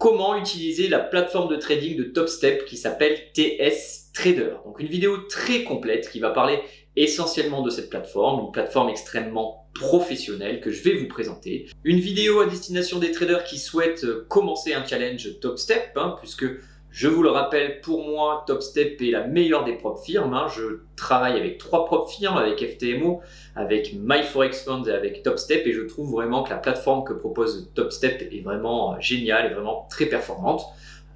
comment utiliser la plateforme de trading de TopStep qui s'appelle TS Trader. Donc une vidéo très complète qui va parler essentiellement de cette plateforme, une plateforme extrêmement professionnelle que je vais vous présenter. Une vidéo à destination des traders qui souhaitent commencer un challenge TopStep, puisque je vous le rappelle, pour moi, TopStep est la meilleure des propres firmes. Je travaille avec 3 propres firmes, avec FTMO, avec MyForexFund et avec TopStep, et je trouve vraiment que la plateforme que propose TopStep est vraiment géniale et vraiment très performante.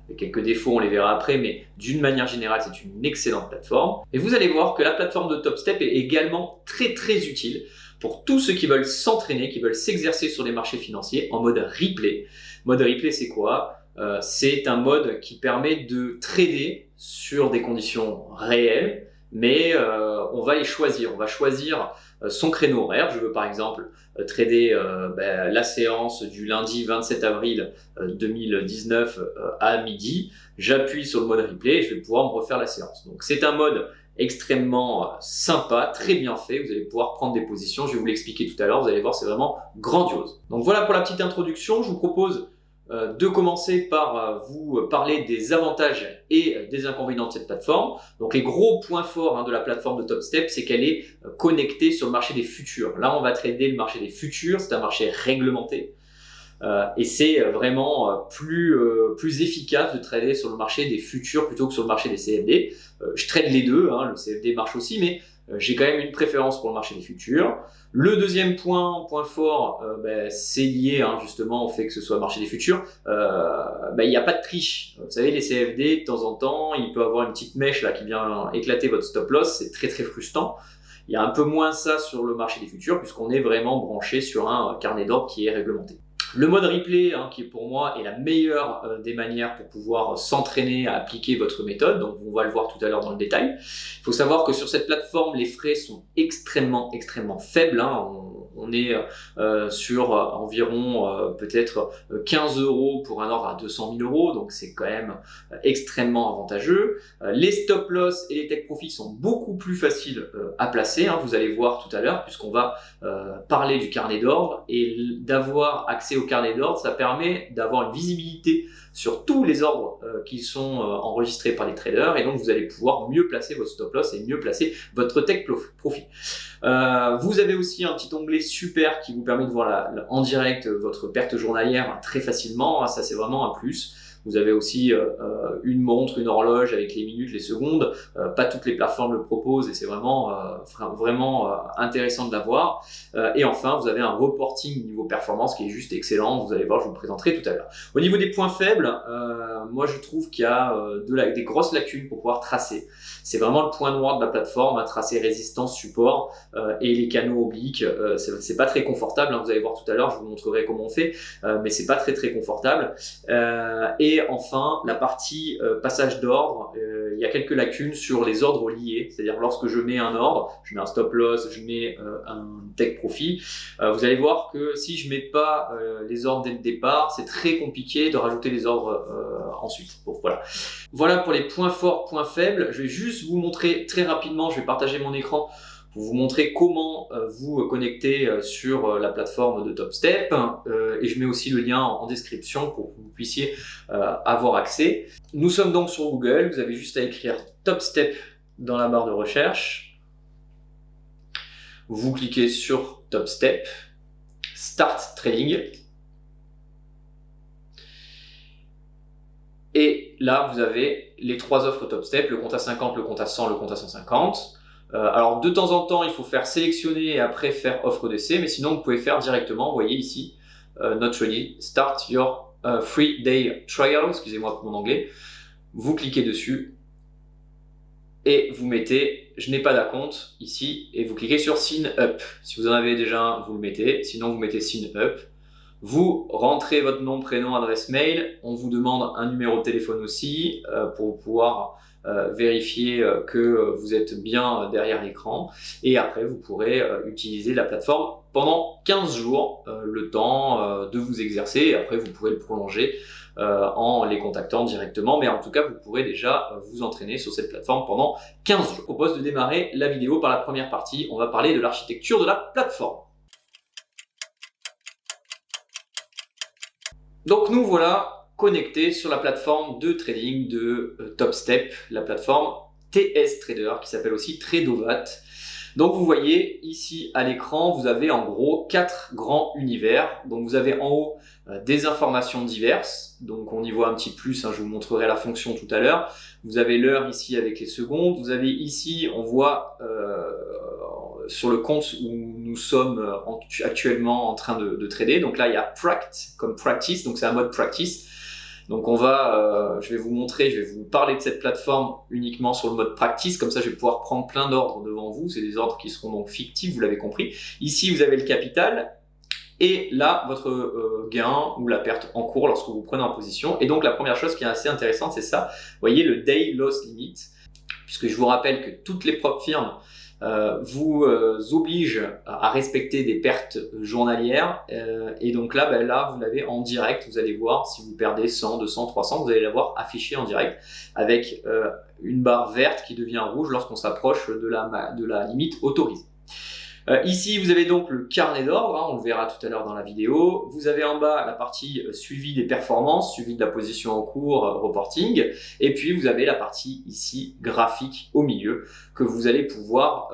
Il y a quelques défauts, on les verra après, mais d'une manière générale, c'est une excellente plateforme. Et vous allez voir que la plateforme de TopStep est également très utile pour tous ceux qui veulent s'entraîner, qui veulent s'exercer sur les marchés financiers en mode replay. Mode replay, c'est quoi ? C'est un mode qui permet de trader sur des conditions réelles, mais on va les choisir. On va choisir son créneau horaire. Je veux par exemple trader la séance du lundi 27 avril 2019 à midi. J'appuie sur le mode replay et je vais pouvoir me refaire la séance. Donc c'est un mode extrêmement sympa, très bien fait. Vous allez pouvoir prendre des positions. Je vais vous l'expliquer tout à l'heure. Vous allez voir, c'est vraiment grandiose. Donc voilà pour la petite introduction. Je vous propose de commencer par vous parler des avantages et des inconvénients de cette plateforme. Donc les gros points forts de la plateforme de TopStep, c'est qu'elle est connectée sur le marché des futurs. Là, on va trader le marché des futurs, c'est un marché réglementé. Et c'est vraiment plus efficace de trader sur le marché des futurs plutôt que sur le marché des CFD. Je trade les deux, le CFD marche aussi, mais j'ai quand même une préférence pour le marché des futurs. Le deuxième point fort, c'est lié justement au fait que ce soit le marché des futurs. Il n'y a pas de triche. Vous savez, les CFD, de temps en temps, il peut avoir une petite mèche là qui vient éclater votre stop loss. C'est très frustrant. Il y a un peu moins ça sur le marché des futurs puisqu'on est vraiment branché sur un carnet d'ordre qui est réglementé. Le mode replay, qui pour moi est la meilleure des manières pour pouvoir s'entraîner à appliquer votre méthode, donc on va le voir tout à l'heure dans le détail. Il faut savoir que sur cette plateforme, les frais sont extrêmement faibles. On est sur environ peut-être 15 € pour un ordre à 200 000 €, donc c'est quand même extrêmement avantageux. Les stop loss et les take profit sont beaucoup plus faciles à placer, vous allez voir tout à l'heure, puisqu'on va parler du carnet d'ordre, et d'avoir accès au carnet d'ordre, ça permet d'avoir une visibilité sur tous les ordres qui sont enregistrés par les traders, et donc vous allez pouvoir mieux placer votre stop loss et mieux placer votre take profit. Vous avez aussi un petit onglet super qui vous permet de voir en direct votre perte journalière très facilement. Ça, c'est vraiment un plus. Vous avez aussi une montre, une horloge avec les minutes, les secondes. Pas toutes les plateformes le proposent et c'est vraiment intéressant de l'avoir. Et enfin, vous avez un reporting niveau performance qui est juste excellent. Vous allez voir, je vous le présenterai tout à l'heure. Au niveau des points faibles, moi je trouve qu'il y a des grosses lacunes pour pouvoir tracer. C'est vraiment le point noir de la plateforme, tracer résistance, support et les canaux obliques. C'est pas très confortable. Vous allez voir tout à l'heure, je vous montrerai comment on fait, mais c'est pas très confortable. Et enfin, la partie passage d'ordre, il y a quelques lacunes sur les ordres liés, c'est-à-dire lorsque je mets un ordre, je mets un stop loss, je mets un take profit, vous allez voir que si je mets pas les ordres dès le départ, c'est très compliqué de rajouter les ordres ensuite. Bon, voilà pour les points forts, points faibles. Je vais juste vous montrer très rapidement, je vais partager mon écran pour vous montrer comment vous connecter sur la plateforme de TopStep, et je mets aussi le lien en description pour que vous puissiez avoir accès. Nous sommes donc sur Google, vous avez juste à écrire TopStep dans la barre de recherche. Vous cliquez sur TopStep, Start Trading. Et là, vous avez les 3 offres TopStep, le compte à 50, le compte à 100, le compte à 150. Alors de temps en temps, il faut faire sélectionner et après faire offre d'essai, mais sinon vous pouvez faire directement, vous voyez ici, Not Ready, Start Your Free Day Trial, excusez-moi pour mon anglais. Vous cliquez dessus et vous mettez je n'ai pas d'acompte ici et vous cliquez sur Sign Up. Si vous en avez déjà un, vous le mettez, sinon vous mettez Sign Up. Vous rentrez votre nom, prénom, adresse mail, on vous demande un numéro de téléphone aussi pour pouvoir vérifier que vous êtes bien derrière l'écran, et après vous pourrez utiliser la plateforme pendant 15 jours, le temps de vous exercer, et après vous pourrez le prolonger en les contactant directement, mais en tout cas vous pourrez déjà vous entraîner sur cette plateforme pendant 15 jours. Je vous propose de démarrer la vidéo par la première partie, on va parler de l'architecture de la plateforme. Donc nous voilà connecté sur la plateforme de trading de TopStep, la plateforme TS Trader qui s'appelle aussi Tradovat. Donc vous voyez ici à l'écran, vous avez en gros 4 grands univers. Donc vous avez en haut des informations diverses, donc on y voit un petit plus, hein, je vous montrerai la fonction tout à l'heure. Vous avez l'heure ici avec les secondes, vous avez ici, on voit sur le compte où nous sommes actuellement en train de trader. Donc là il y a Pract comme Practice, donc c'est un mode Practice. Donc on va, je vais vous montrer, je vais vous parler de cette plateforme uniquement sur le mode practice, comme ça je vais pouvoir prendre plein d'ordres devant vous, c'est des ordres qui seront donc fictifs, vous l'avez compris. Ici vous avez le capital, et là votre gain ou la perte en cours lorsque vous prenez en position. Et donc la première chose qui est assez intéressante, c'est ça, vous voyez le Day Loss Limit, puisque je vous rappelle que toutes les propres firmes vous oblige à respecter des pertes journalières et donc là, là vous l'avez en direct, vous allez voir si vous perdez 100, 200, 300, vous allez l'avoir affiché en direct avec une barre verte qui devient rouge lorsqu'on s'approche de la limite autorisée. Ici, vous avez donc le carnet d'ordre, hein, on le verra tout à l'heure dans la vidéo. Vous avez en bas la partie suivi des performances, suivi de la position en cours, reporting. Et puis, vous avez la partie ici graphique au milieu que vous allez pouvoir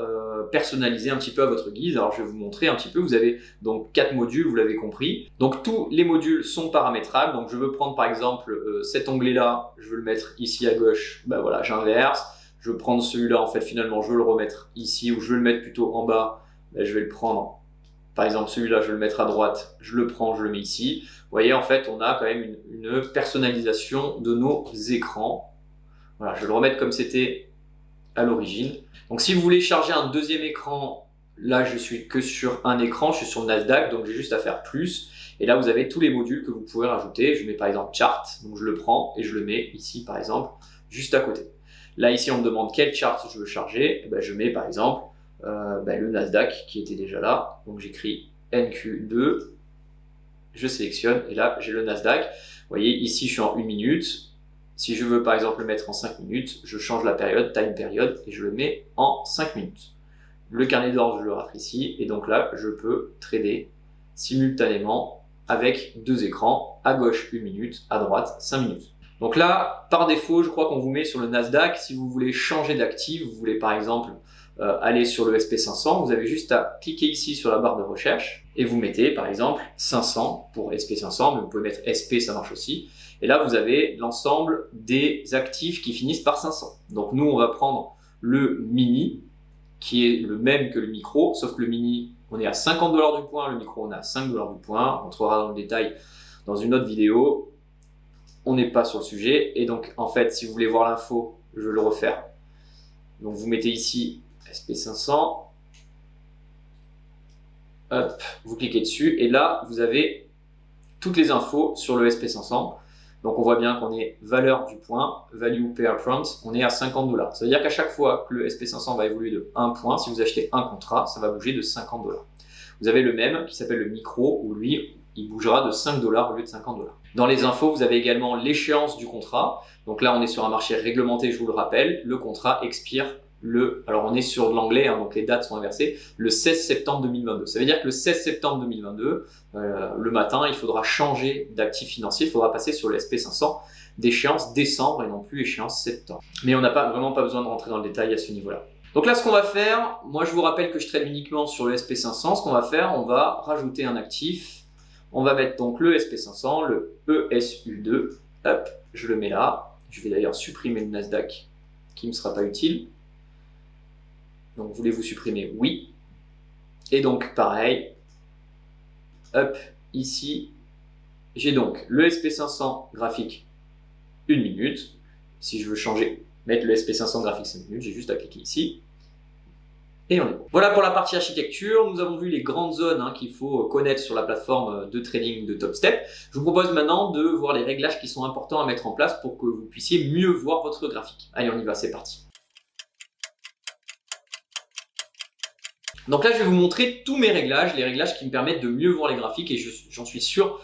personnaliser un petit peu à votre guise. Alors, je vais vous montrer un petit peu. Vous avez donc 4 modules, vous l'avez compris. Donc, tous les modules sont paramétrables. Donc, je veux prendre par exemple cet onglet-là, je veux le mettre ici à gauche. Ben voilà, j'inverse. Je veux prendre celui-là, en fait, finalement, je veux le remettre ici ou je veux le mettre plutôt en bas. Là, je vais le prendre, par exemple celui-là je vais le mettre à droite, je le prends, je le mets ici. Vous voyez, en fait on a quand même une personnalisation de nos écrans. Voilà, je vais le remettre comme c'était à l'origine. Donc si vous voulez charger un deuxième écran, là je suis que sur un écran, je suis sur le Nasdaq, donc j'ai juste à faire plus. Et là vous avez tous les modules que vous pouvez rajouter. Je mets par exemple chart, donc je le prends et je le mets ici par exemple juste à côté. Là ici on me demande quel chart je veux charger, et ben, je mets par exemple le Nasdaq qui était déjà là, donc j'écris NQ2, je sélectionne et là j'ai le Nasdaq. Vous voyez ici je suis en 1 minute, si je veux par exemple le mettre en 5 minutes, je change la période, time period, et je le mets en 5 minutes. Le carnet d'ordre je le rate ici et donc là je peux trader simultanément avec 2 écrans, à gauche 1 minute, à droite 5 minutes. Donc là, par défaut, je crois qu'on vous met sur le Nasdaq. Si vous voulez changer d'actif, vous voulez par exemple aller sur le SP500, vous avez juste à cliquer ici sur la barre de recherche et vous mettez par exemple 500 pour SP500, mais vous pouvez mettre SP, ça marche aussi. Et là, vous avez l'ensemble des actifs qui finissent par 500. Donc nous, on va prendre le mini, qui est le même que le micro, sauf que le mini, on est à 50 $ du point, le micro, on est à 5 $ du point. On entrera dans le détail dans une autre vidéo. On n'est pas sur le sujet. Et donc, en fait, si vous voulez voir l'info, je vais le refaire. Donc, vous mettez ici SP500. Hop, vous cliquez dessus. Et là, vous avez toutes les infos sur le SP500. Donc, on voit bien qu'on est valeur du point, value per prompt, on est à 50 $. Ça veut dire qu'à chaque fois que le SP500 va évoluer de 1 point, si vous achetez un contrat, ça va bouger de 50 $. Vous avez le même qui s'appelle le micro, où lui, il bougera de 5 $ au lieu de 50 $. Dans les infos, vous avez également l'échéance du contrat. Donc là, on est sur un marché réglementé, je vous le rappelle. Le contrat expire alors on est sur de l'anglais, hein, donc les dates sont inversées, le 16 septembre 2022. Ça veut dire que le 16 septembre 2022, le matin, il faudra changer d'actif financier, il faudra passer sur le SP500 d'échéance décembre et non plus échéance septembre. Mais on n'a vraiment pas besoin de rentrer dans le détail à ce niveau-là. Donc là, ce qu'on va faire, moi je vous rappelle que je trade uniquement sur le SP500. Ce qu'on va faire, on va rajouter un actif. On va mettre donc le SP500, le ESU2. Hop, je le mets là. Je vais d'ailleurs supprimer le Nasdaq qui ne me sera pas utile. Donc, voulez-vous supprimer? Oui. Et donc, pareil. Hop, ici, j'ai donc le SP500 graphique 1 minute. Si je veux changer, mettre le SP500 graphique 5 minutes, j'ai juste à cliquer ici. Et on est bon. Voilà pour la partie architecture. Nous avons vu les grandes zones qu'il faut connaître sur la plateforme de trading de TopStep. Je vous propose maintenant de voir les réglages qui sont importants à mettre en place pour que vous puissiez mieux voir votre graphique. Allez, on y va, c'est parti. Donc là, je vais vous montrer tous mes réglages, les réglages qui me permettent de mieux voir les graphiques et j'en suis sûr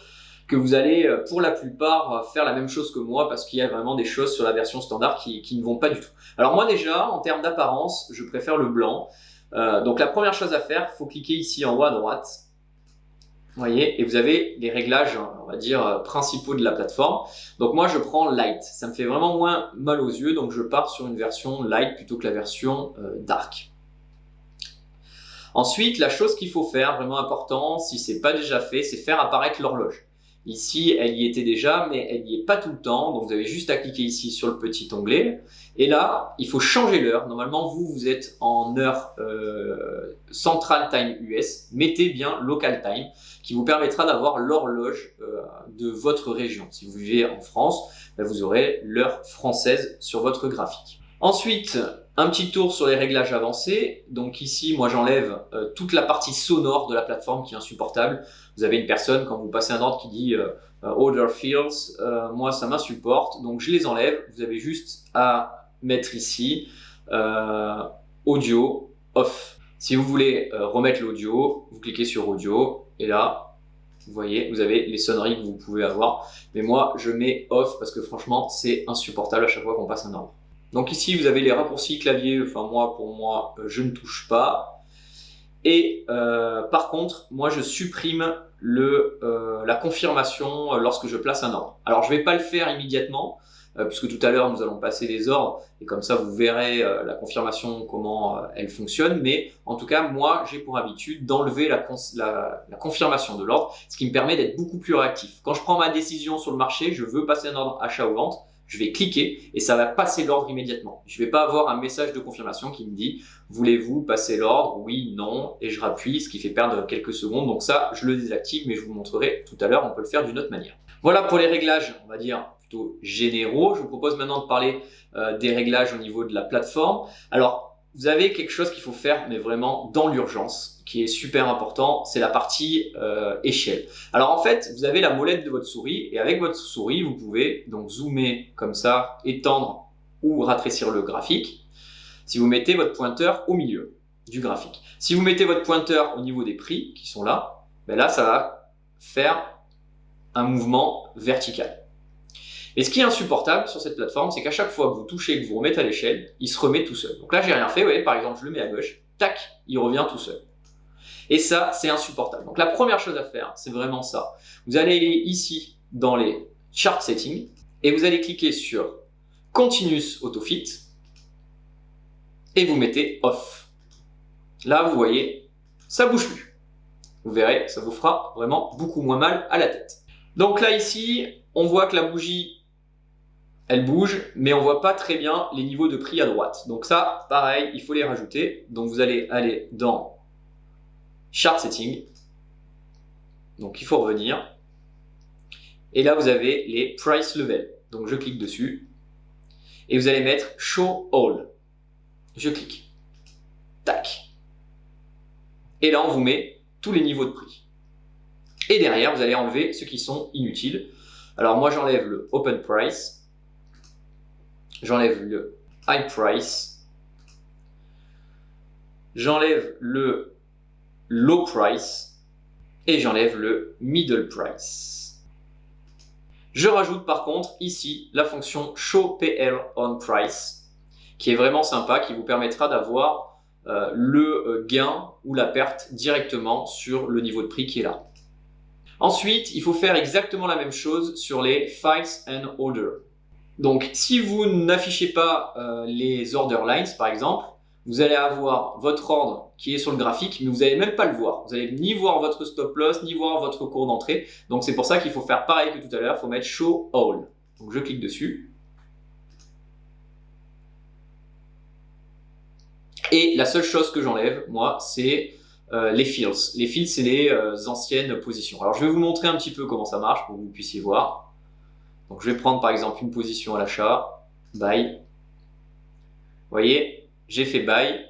que vous allez, pour la plupart, faire la même chose que moi parce qu'il y a vraiment des choses sur la version standard qui ne vont pas du tout. Alors moi déjà, en termes d'apparence, je préfère le blanc. Donc la première chose à faire, il faut cliquer ici en haut à droite. Vous voyez, et vous avez les réglages, on va dire, principaux de la plateforme. Donc moi, je prends Light. Ça me fait vraiment moins mal aux yeux, donc je pars sur une version Light plutôt que la version Dark. Ensuite, la chose qu'il faut faire, vraiment important, si c'est pas déjà fait, c'est faire apparaître l'horloge. Ici, elle y était déjà, mais elle n'y est pas tout le temps. Donc, vous avez juste à cliquer ici sur le petit onglet. Et là, il faut changer l'heure. Normalement, vous êtes en heure Central Time US. Mettez bien Local Time, qui vous permettra d'avoir l'horloge de votre région. Si vous vivez en France, ben, vous aurez l'heure française sur votre graphique. Ensuite, un petit tour sur les réglages avancés. Donc ici, moi j'enlève toute la partie sonore de la plateforme qui est insupportable. Vous avez une personne, quand vous passez un ordre, qui dit Order Fields, moi ça m'insupporte, donc je les enlève. Vous avez juste à mettre ici Audio Off. Si vous voulez remettre l'audio, vous cliquez sur Audio, et là, vous voyez, vous avez les sonneries que vous pouvez avoir. Mais moi, je mets Off parce que franchement, c'est insupportable à chaque fois qu'on passe un ordre. Donc ici, vous avez les raccourcis clavier, enfin moi, pour moi, je ne touche pas. Et par contre, moi, je supprime la confirmation lorsque je place un ordre. Alors, je ne vais pas le faire immédiatement, puisque tout à l'heure, nous allons passer des ordres, et comme ça, vous verrez la confirmation, comment elle fonctionne. Mais en tout cas, moi, j'ai pour habitude d'enlever la confirmation de l'ordre, ce qui me permet d'être beaucoup plus réactif. Quand je prends ma décision sur le marché, je veux passer un ordre achat ou vente, je vais cliquer et ça va passer l'ordre immédiatement. Je ne vais pas avoir un message de confirmation qui me dit « Voulez-vous passer l'ordre ?» Oui, non, et je rappuie, ce qui fait perdre quelques secondes. Donc ça, je le désactive, mais je vous montrerai tout à l'heure, on peut le faire d'une autre manière. Voilà pour les réglages, on va dire, plutôt généraux. Je vous propose maintenant de parler des réglages au niveau de la plateforme. Alors, vous avez quelque chose qu'il faut faire, mais vraiment dans l'urgence, qui est super important, c'est la partie échelle. Alors en fait, vous avez la molette de votre souris, et avec votre souris, vous pouvez donc zoomer comme ça, étendre ou rétrécir le graphique, si vous mettez votre pointeur au milieu du graphique. Si vous mettez votre pointeur au niveau des prix, qui sont là, ben là, ça va faire un mouvement vertical. Et ce qui est insupportable sur cette plateforme, c'est qu'à chaque fois que vous touchez et que vous remettez à l'échelle, il se remet tout seul. Donc là, j'ai rien fait, vous voyez, par exemple, je le mets à gauche, tac, il revient tout seul. Et ça, c'est insupportable. Donc la première chose à faire, c'est vraiment ça. Vous allez aller ici dans les Chart Settings et vous allez cliquer sur Continuous Autofit et vous mettez Off. Là, vous voyez, ça bouge plus. Vous verrez, ça vous fera vraiment beaucoup moins mal à la tête. Donc là, ici, on voit que la bougie, elle bouge, mais on voit pas très bien les niveaux de prix à droite. Donc ça, pareil, il faut les rajouter. Donc vous allez aller dans Chart Setting. Donc il faut revenir. Et là, vous avez les Price Level. Donc je clique dessus. Et vous allez mettre Show All. Je clique. Tac. Et là, on vous met tous les niveaux de prix. Et derrière, vous allez enlever ceux qui sont inutiles. Alors moi, j'enlève le Open Price. J'enlève le High Price. J'enlève le Low Price. Et j'enlève le Middle Price. Je rajoute par contre ici la fonction Show PL on Price, qui est vraiment sympa, qui vous permettra d'avoir le gain ou la perte directement sur le niveau de prix qui est là. Ensuite, il faut faire exactement la même chose sur les Files and Order. Donc, si vous n'affichez pas les order lines, par exemple, vous allez avoir votre ordre qui est sur le graphique, mais vous n'allez même pas le voir. Vous n'allez ni voir votre stop loss, ni voir votre cours d'entrée. Donc, c'est pour ça qu'il faut faire pareil que tout à l'heure. Il faut mettre Show All. Donc, je clique dessus. Et la seule chose que j'enlève, moi, c'est les fills. Les fills, c'est les anciennes positions. Alors, je vais vous montrer un petit peu comment ça marche pour que vous puissiez voir. Donc, je vais prendre par exemple une position à l'achat, buy. Vous voyez, j'ai fait buy.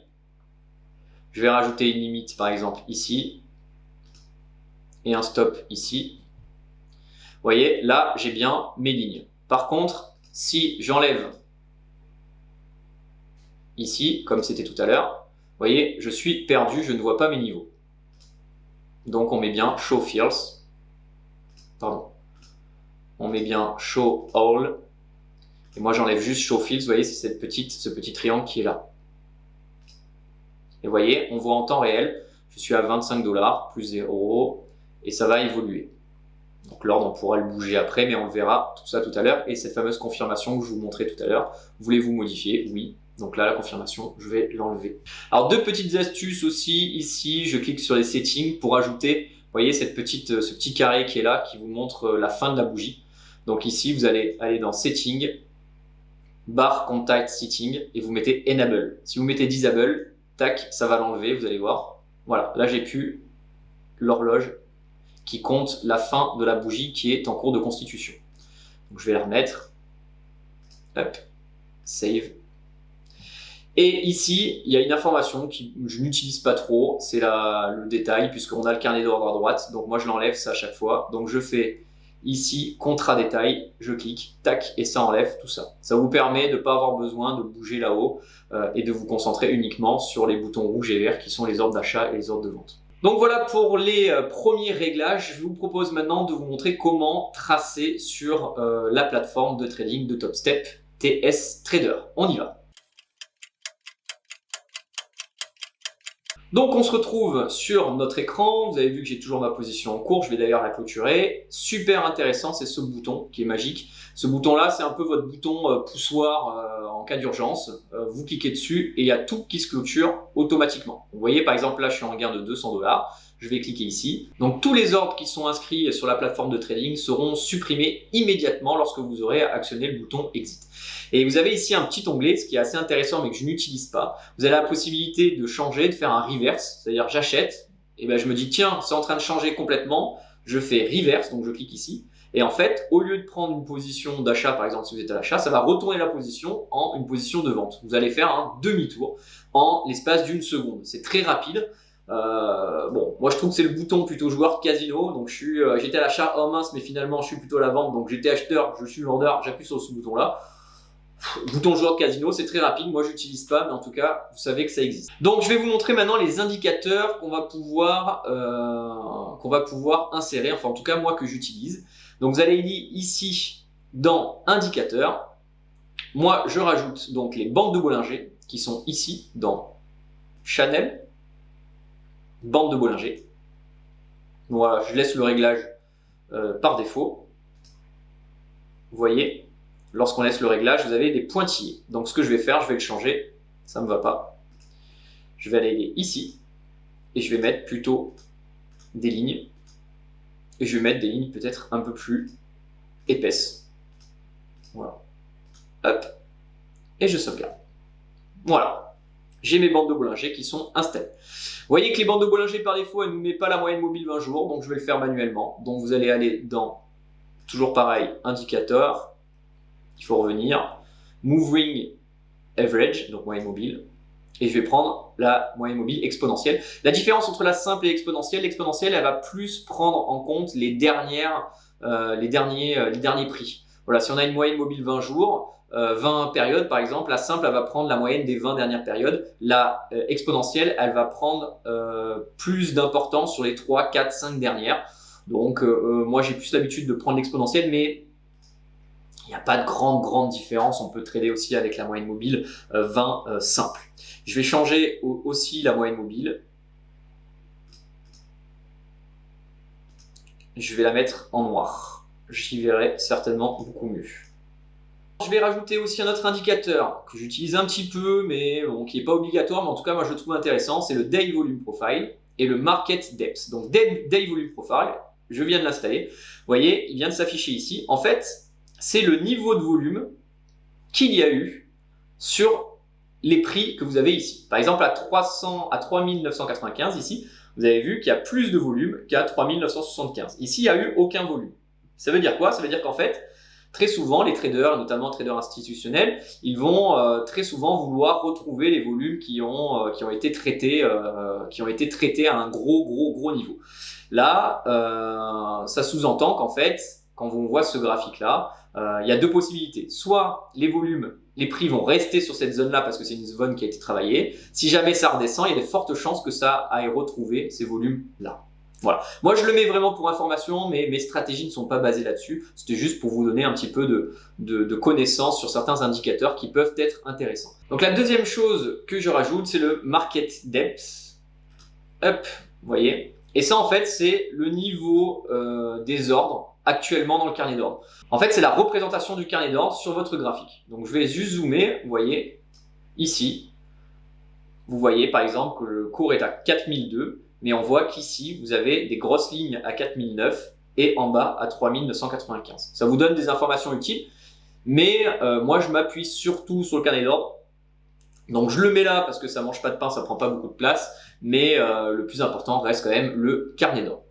Je vais rajouter une limite par exemple ici et un stop ici. Vous voyez, là, j'ai bien mes lignes. Par contre, si j'enlève ici, comme c'était tout à l'heure, vous voyez, je suis perdu, je ne vois pas mes niveaux. Donc, on met bien Show Fills. Pardon. On met bien Show All. Et moi, j'enlève juste Show Fills. Vous voyez, c'est ce petit triangle qui est là. Et vous voyez, on voit en temps réel, je suis à 25 $, plus 0. et ça va évoluer. Donc l'ordre, on pourra le bouger après, mais on le verra tout ça tout à l'heure. Et cette fameuse confirmation que je vous montrais tout à l'heure, voulez-vous modifier? Oui. Donc là, la confirmation, je vais l'enlever. Alors, deux petites astuces aussi. Ici, je clique sur les settings pour ajouter, vous voyez, ce petit carré qui est là, qui vous montre la fin de la bougie. Donc ici, vous allez aller dans Settings, barre Contact Setting, et vous mettez Enable. Si vous mettez Disable, tac, ça va l'enlever, vous allez voir. Voilà, là, j'ai plus l'horloge qui compte la fin de la bougie qui est en cours de constitution. Donc je vais la remettre. Hop, save. Et ici, il y a une information que je n'utilise pas trop, c'est le détail, puisqu'on a le carnet d'ordre à droite. Donc moi, je l'enlève ça à chaque fois. Donc je fais ici, contrat détail, je clique, tac, et ça enlève tout ça. Ça vous permet de ne pas avoir besoin de bouger là-haut et de vous concentrer uniquement sur les boutons rouges et verts qui sont les ordres d'achat et les ordres de vente. Donc voilà pour les premiers réglages. Je vous propose maintenant de vous montrer comment tracer sur la plateforme de trading de TopStep, TS Trader. On y va. Donc on se retrouve sur notre écran, vous avez vu que j'ai toujours ma position en cours, je vais d'ailleurs la clôturer. Super intéressant, c'est ce bouton qui est magique. Ce bouton-là, c'est un peu votre bouton poussoir en cas d'urgence. Vous cliquez dessus et il y a tout qui se clôture automatiquement. Vous voyez par exemple là, je suis en gain de 200 $. Je vais cliquer ici. Donc tous les ordres qui sont inscrits sur la plateforme de trading seront supprimés immédiatement lorsque vous aurez actionné le bouton Exit. Et vous avez ici un petit onglet, ce qui est assez intéressant mais que je n'utilise pas. Vous avez la possibilité de changer, de faire un reverse, c'est-à-dire j'achète, et ben je me dis tiens, c'est en train de changer complètement, je fais reverse, donc je clique ici. Et en fait, au lieu de prendre une position d'achat, par exemple si vous êtes à l'achat, ça va retourner la position en une position de vente. Vous allez faire un demi-tour en l'espace d'une seconde. C'est très rapide. Bon, moi je trouve que c'est le bouton plutôt joueur de casino, donc j'étais à l'achat, oh mince, mais finalement je suis plutôt à la vente, donc j'étais acheteur, je suis vendeur, j'appuie sur ce bouton-là. Bouton joueur de casino, c'est très rapide, moi j'utilise pas, mais en tout cas, vous savez que ça existe. Donc je vais vous montrer maintenant les indicateurs qu'on va pouvoir insérer, enfin en tout cas moi que j'utilise. Donc vous allez ici dans indicateurs, moi je rajoute donc les bandes de Bollinger qui sont ici dans Channel, bande de Bollinger. Voilà, je laisse le réglage par défaut. Vous voyez, lorsqu'on laisse le réglage, vous avez des pointillés. Donc ce que je vais faire, je vais le changer. Ça ne me va pas. Je vais aller ici et je vais mettre plutôt des lignes. Et je vais mettre des lignes peut-être un peu plus épaisses. Voilà. Hop. Et je sauvegarde. Voilà. J'ai mes bandes de Bollinger qui sont installées. Vous voyez que les bandes de Bollinger par défaut, elles ne nous mettent pas la moyenne mobile 20 jours, donc je vais le faire manuellement. Donc vous allez aller dans, toujours pareil, indicateur, il faut revenir, moving average, donc moyenne mobile, et je vais prendre la moyenne mobile exponentielle. La différence entre la simple et l'exponentielle, elle va plus prendre en compte les derniers prix. Voilà, si on a une moyenne mobile 20 jours, 20 périodes par exemple, la simple elle va prendre la moyenne des 20 dernières périodes, la exponentielle elle va prendre plus d'importance sur les 3, 4, 5 dernières. Donc moi j'ai plus l'habitude de prendre l'exponentielle, mais il n'y a pas de grande différence, on peut trader aussi avec la moyenne mobile 20 simple. Je vais changer aussi la moyenne mobile. Je vais la mettre en noir. J'y verrai certainement beaucoup mieux. Je vais rajouter aussi un autre indicateur que j'utilise un petit peu, mais bon, qui n'est pas obligatoire, mais en tout cas moi je le trouve intéressant, c'est le Day Volume Profile et le Market Depth. Donc Day Volume Profile, je viens de l'installer. Vous voyez, il vient de s'afficher ici. En fait, c'est le niveau de volume qu'il y a eu sur les prix que vous avez ici. Par exemple, à 3995 ici, vous avez vu qu'il y a plus de volume qu'à 3975. Ici, il n'y a eu aucun volume. Ça veut dire quoi? Ça veut dire qu'en fait, très souvent, les traders, notamment les traders institutionnels, ils vont très souvent vouloir retrouver les volumes qui ont été traités à un gros niveau. Là, ça sous-entend qu'en fait, quand on voit ce graphique-là, il y a deux possibilités. Soit les volumes, les prix vont rester sur cette zone-là parce que c'est une zone qui a été travaillée. Si jamais ça redescend, il y a de fortes chances que ça aille retrouver ces volumes-là. Voilà. Moi, je le mets vraiment pour information, mais mes stratégies ne sont pas basées là-dessus. C'était juste pour vous donner un petit peu de connaissances sur certains indicateurs qui peuvent être intéressants. Donc, la deuxième chose que je rajoute, c'est le Market Depth. Hop, vous voyez. Et ça, en fait, c'est le niveau des ordres actuellement dans le carnet d'ordre. En fait, c'est la représentation du carnet d'ordre sur votre graphique. Donc, je vais juste zoomer, vous voyez, ici. Vous voyez, par exemple, que le cours est à 4002, mais on voit qu'ici, vous avez des grosses lignes à 4009 et en bas à 3995. Ça vous donne des informations utiles, mais moi, je m'appuie surtout sur le carnet d'ordre. Donc, je le mets là parce que ça mange pas de pain, ça prend pas beaucoup de place, mais le plus important reste quand même le carnet d'ordre.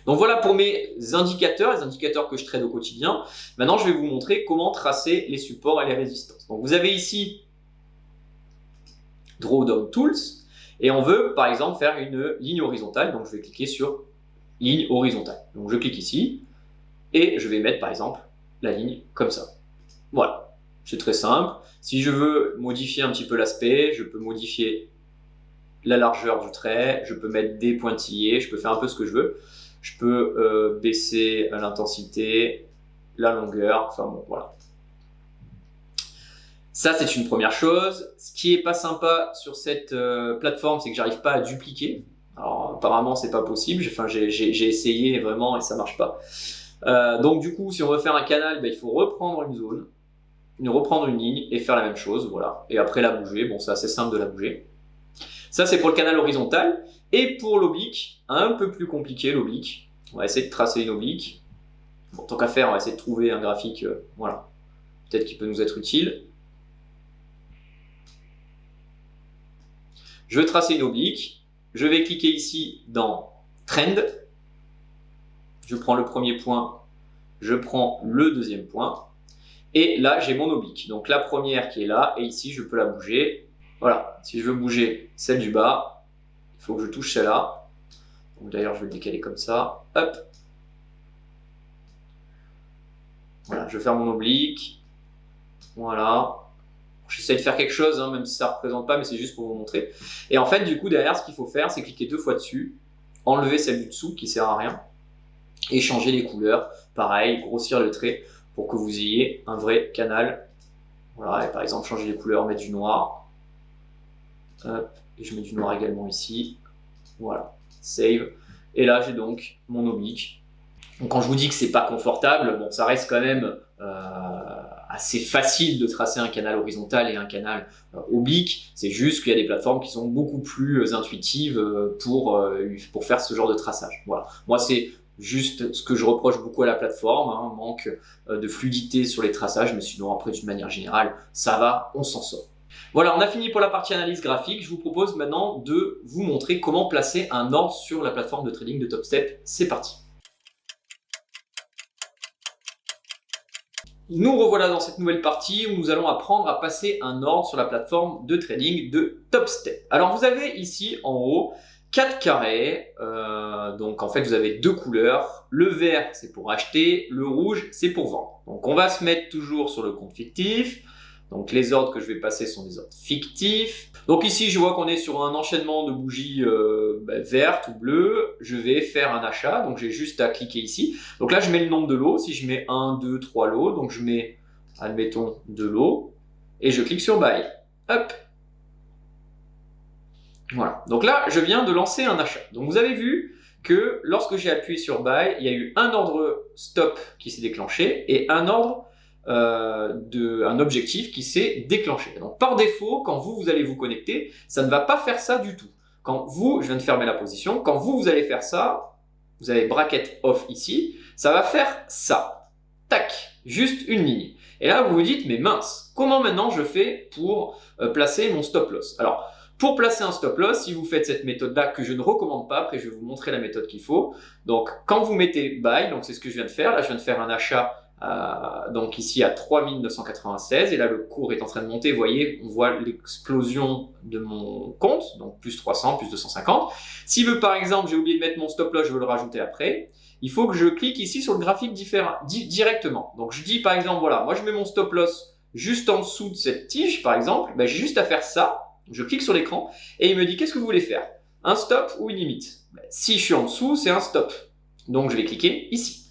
Donc voilà pour mes indicateurs, les indicateurs que je trade au quotidien. Maintenant, je vais vous montrer comment tracer les supports et les résistances. Donc vous avez ici Drawdown Tools et on veut par exemple faire une ligne horizontale. Donc je vais cliquer sur ligne horizontale. Donc je clique ici et je vais mettre par exemple la ligne comme ça. Voilà, c'est très simple. Si je veux modifier un petit peu l'aspect, je peux modifier la largeur du trait, je peux mettre des pointillés, je peux faire un peu ce que je veux. Je peux baisser l'intensité, la longueur, enfin bon, voilà. Ça, c'est une première chose. Ce qui est pas sympa sur cette plateforme, c'est que j'arrive pas à dupliquer. Alors, apparemment, c'est pas possible. J'ai essayé vraiment et ça marche pas. Donc, du coup, si on veut faire un canal, il faut reprendre une zone, reprendre une ligne et faire la même chose, voilà. Et après, la bouger. Bon, c'est assez simple de la bouger. Ça, c'est pour le canal horizontal. Et pour l'oblique, un peu plus compliqué l'oblique. On va essayer de tracer une oblique. Bon, tant qu'à faire, on va essayer de trouver un graphique, voilà, peut-être qui peut nous être utile. Je veux tracer une oblique. Je vais cliquer ici dans Trend. Je prends le premier point. Je prends le deuxième point. Et là, j'ai mon oblique. Donc la première qui est là. Et ici, je peux la bouger. Voilà. Si je veux bouger celle du bas, il faut que je touche celle-là. D'ailleurs, je vais le décaler comme ça. Hop. Voilà, je vais faire mon oblique. Voilà. J'essaie de faire quelque chose, hein, même si ça ne représente pas, mais c'est juste pour vous montrer. Et en fait, du coup, derrière, ce qu'il faut faire, c'est cliquer 2 fois dessus, enlever celle du dessous qui ne sert à rien, et changer les couleurs. Pareil, grossir le trait pour que vous ayez un vrai canal. Voilà, et par exemple, changer les couleurs, mettre du noir. Hop, et je mets du noir également ici. Voilà, save. Et là, j'ai donc mon oblique. Donc, quand je vous dis que c'est pas confortable, bon, ça reste quand même assez facile de tracer un canal horizontal et un canal oblique. C'est juste qu'il y a des plateformes qui sont beaucoup plus intuitives pour faire ce genre de traçage. Voilà. Moi, c'est juste ce que je reproche beaucoup à la plateforme, hein, manque de fluidité sur les traçages, mais sinon après, d'une manière générale, ça va, on s'en sort. Voilà, on a fini pour la partie analyse graphique. Je vous propose maintenant de vous montrer comment placer un ordre sur la plateforme de trading de TopStep. C'est parti. Nous revoilà dans cette nouvelle partie où nous allons apprendre à passer un ordre sur la plateforme de trading de TopStep. Alors vous avez ici en haut 4 carrés, donc en fait vous avez 2 couleurs. Le vert c'est pour acheter, le rouge c'est pour vendre. Donc on va se mettre toujours sur le compte fictif. Donc les ordres que je vais passer sont des ordres fictifs. Donc ici je vois qu'on est sur un enchaînement de bougies vertes ou bleues. Je vais faire un achat, donc j'ai juste à cliquer ici. Donc là je mets le nombre de lots, si je mets 1, 2, 3 lots, donc je mets, admettons, 2 lots. Et je clique sur Buy. Hop. Voilà, donc là je viens de lancer un achat. Donc vous avez vu que lorsque j'ai appuyé sur Buy, il y a eu un ordre stop qui s'est déclenché et un ordre un objectif qui s'est déclenché. Donc par défaut, quand vous allez vous connecter, ça ne va pas faire ça du tout. Quand vous, je viens de fermer la position, quand vous allez faire ça, vous avez bracket off ici, ça va faire ça. Tac, juste une ligne. Et là, vous vous dites, mais mince, comment maintenant je fais pour placer mon stop loss? Alors, pour placer un stop loss, si vous faites cette méthode-là que je ne recommande pas, après je vais vous montrer la méthode qu'il faut. Donc, quand vous mettez buy, donc c'est ce que je viens de faire, là je viens de faire un achat donc ici à 3996 et là le cours est en train de monter, vous voyez, on voit l'explosion de mon compte, donc plus 300, plus 250. Si par exemple j'ai oublié de mettre mon stop loss, je veux le rajouter après, il faut que je clique ici sur le graphique directement. Donc je dis par exemple, voilà, moi je mets mon stop loss juste en dessous de cette tige par exemple, j'ai juste à faire ça, je clique sur l'écran et il me dit qu'est-ce que vous voulez faire, un stop ou une limite? Si je suis en dessous, c'est un stop, donc je vais cliquer ici.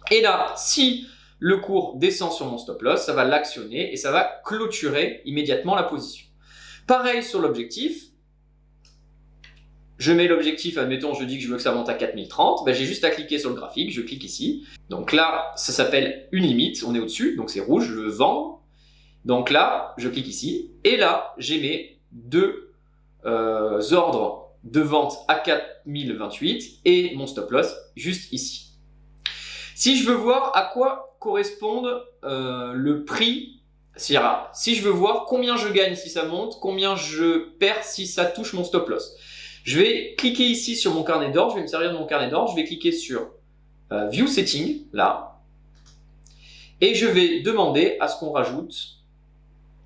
Et là, si le cours descend sur mon stop loss, ça va l'actionner et ça va clôturer immédiatement la position. Pareil sur l'objectif, je mets l'objectif, admettons, je dis que je veux que ça monte à 4030, ben j'ai juste à cliquer sur le graphique, je clique ici. Donc là, ça s'appelle une limite, on est au-dessus, donc c'est rouge, je veux vendre. Donc là, je clique ici, et là, j'ai mes deux ordres de vente à 4028 et mon stop loss juste ici. Si je veux voir à quoi correspondent le prix, c'est-à-dire si je veux voir combien je gagne si ça monte, combien je perds si ça touche mon stop loss, je vais cliquer ici sur mon carnet d'ordre, je vais me servir de mon carnet d'ordre, je vais cliquer sur View Setting, là, et je vais demander à ce qu'on rajoute,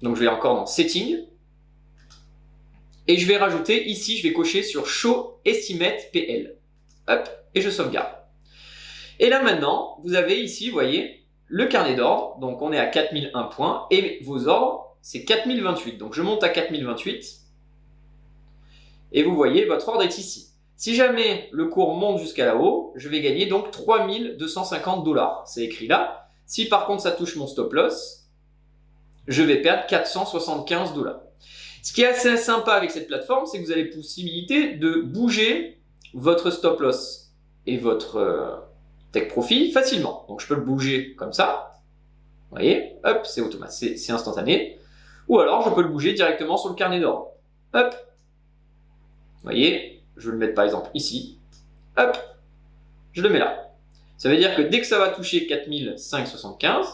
donc je vais encore dans Setting, et je vais rajouter ici, je vais cocher sur Show Estimate PL, hop, et je sauvegarde. Et là maintenant, vous avez ici, vous voyez, le carnet d'ordre, donc on est à 4001 points, et vos ordres, c'est 4028, donc je monte à 4028, et vous voyez, votre ordre est ici. Si jamais le cours monte jusqu'à là-haut, je vais gagner donc 3250 $. C'est écrit là. Si par contre ça touche mon stop loss, je vais perdre 475 $. Ce qui est assez sympa avec cette plateforme, c'est que vous avez la possibilité de bouger votre stop loss et votre take profit facilement. Donc je peux le bouger comme ça. Vous voyez, hop, c'est automatique, c'est instantané. Ou alors je peux le bouger directement sur le carnet d'ordre. Hop. Vous voyez, je vais le mettre par exemple ici, hop, je le mets là. Ça veut dire que dès que ça va toucher 4575,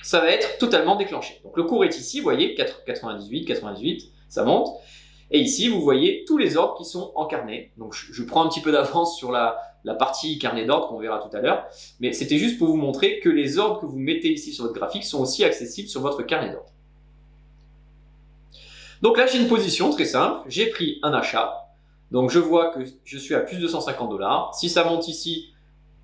ça va être totalement déclenché. Donc le cours est ici, vous voyez, 98, 98, ça monte. Et ici, vous voyez tous les ordres qui sont en carnet. Donc je prends un petit peu d'avance sur la partie carnet d'ordre qu'on verra tout à l'heure. Mais c'était juste pour vous montrer que les ordres que vous mettez ici sur votre graphique sont aussi accessibles sur votre carnet d'ordre. Donc là, j'ai une position très simple. J'ai pris un achat. Donc je vois que je suis à plus de 150 $. Si ça monte ici,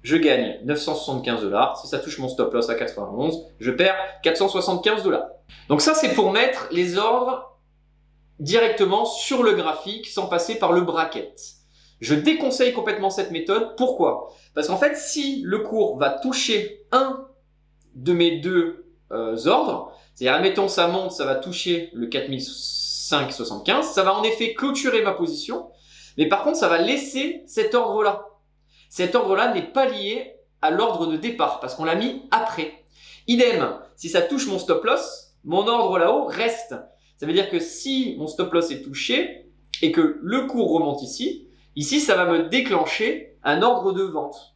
je gagne 975 $. Si ça touche mon stop loss à 91, je perds 475 $. Donc ça, c'est pour mettre les ordres directement sur le graphique sans passer par le bracket. Je déconseille complètement cette méthode. Pourquoi? Parce qu'en fait, si le cours va toucher un de mes deux ordres, c'est-à-dire, admettons, ça monte, ça va toucher le 4575, ça va en effet clôturer ma position, mais par contre, ça va laisser cet ordre-là. Cet ordre-là n'est pas lié à l'ordre de départ, parce qu'on l'a mis après. Idem, si ça touche mon stop loss, mon ordre là-haut reste. Ça veut dire que si mon stop loss est touché, et que le cours remonte ici, ça va me déclencher un ordre de vente.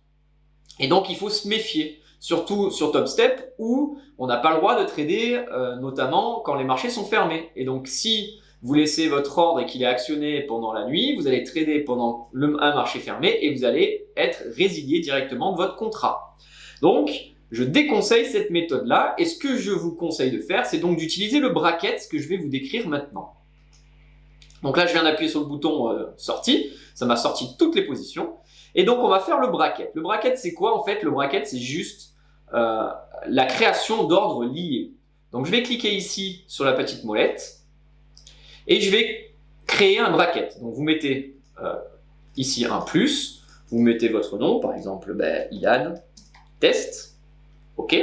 Et donc, il faut se méfier. Surtout sur TopStep où on n'a pas le droit de trader, notamment quand les marchés sont fermés. Et donc si vous laissez votre ordre et qu'il est actionné pendant la nuit, vous allez trader pendant un marché fermé et vous allez être résilié directement de votre contrat. Donc je déconseille cette méthode-là et ce que je vous conseille de faire, c'est donc d'utiliser le bracket, ce que je vais vous décrire maintenant. Donc là je viens d'appuyer sur le bouton sortie, ça m'a sorti toutes les positions. Et donc on va faire le bracket. Le bracket c'est quoi en fait? Le bracket c'est juste la création d'ordres liés. Donc je vais cliquer ici sur la petite molette et je vais créer un bracket. Donc vous mettez ici un plus, vous mettez votre nom, par exemple Ilan test, ok.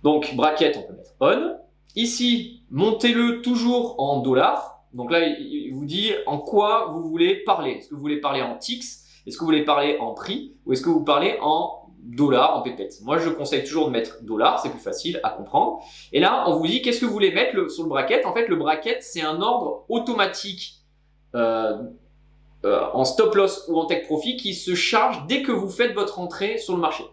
Donc bracket on peut mettre on. Ici montez-le toujours en dollars. Donc là il vous dit en quoi vous voulez parler. Est-ce que vous voulez parler en ticks? Est-ce que vous voulez parler en prix? Ou est-ce que vous parlez en dollars, en pépettes? Moi, je conseille toujours de mettre dollars, c'est plus facile à comprendre. Et là, on vous dit, qu'est-ce que vous voulez mettre sur le bracket? En fait, le bracket, c'est un ordre automatique en stop loss ou en take profit qui se charge dès que vous faites votre entrée sur le marché.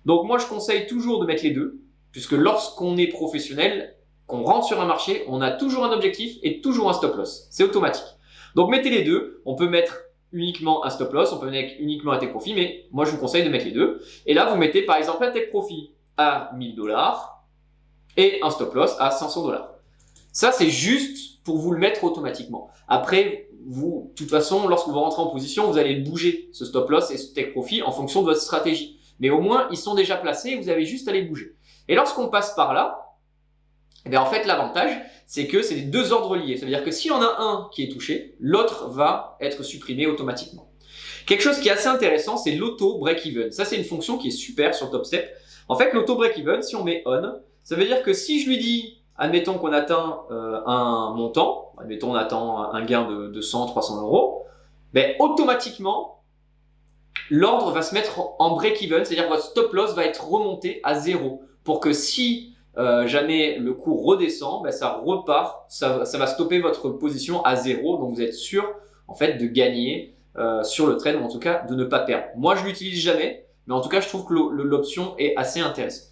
Donc, moi, je conseille toujours de mettre les deux, puisque lorsqu'on est professionnel, qu'on rentre sur un marché, on a toujours un objectif et toujours un stop loss. C'est automatique. Donc, mettez les deux. On peut mettre uniquement un stop loss, on peut mettre uniquement un take profit, mais moi je vous conseille de mettre les deux. Et là, vous mettez par exemple un take profit à 1000 $ et un stop loss à 500 $. Ça, c'est juste pour vous le mettre automatiquement. Après, vous, de toute façon, lorsque vous rentrez en position, vous allez le bouger, ce stop loss et ce take profit, en fonction de votre stratégie. Mais au moins, ils sont déjà placés et vous avez juste à les bouger. Et lorsqu'on passe par là, eh bien, en fait, l'avantage, c'est que c'est les deux ordres liés. Ça veut dire que s'il y en a un qui est touché, l'autre va être supprimé automatiquement. Quelque chose qui est assez intéressant, c'est l'auto break-even. Ça, c'est une fonction qui est super sur TopStep. En fait, l'auto break-even, si on met on, ça veut dire que si je lui dis admettons qu'on atteint un montant, admettons on atteint un gain de 100, 300 euros, ben, automatiquement, l'ordre va se mettre en break-even, c'est-à-dire que votre stop loss va être remonté à 0 pour que si jamais le cours redescend, ben, ça repart, ça va stopper votre position à 0, donc vous êtes sûr en fait de gagner sur le trade, ou en tout cas de ne pas perdre. Moi je l'utilise jamais, mais en tout cas je trouve que l'option est assez intéressante.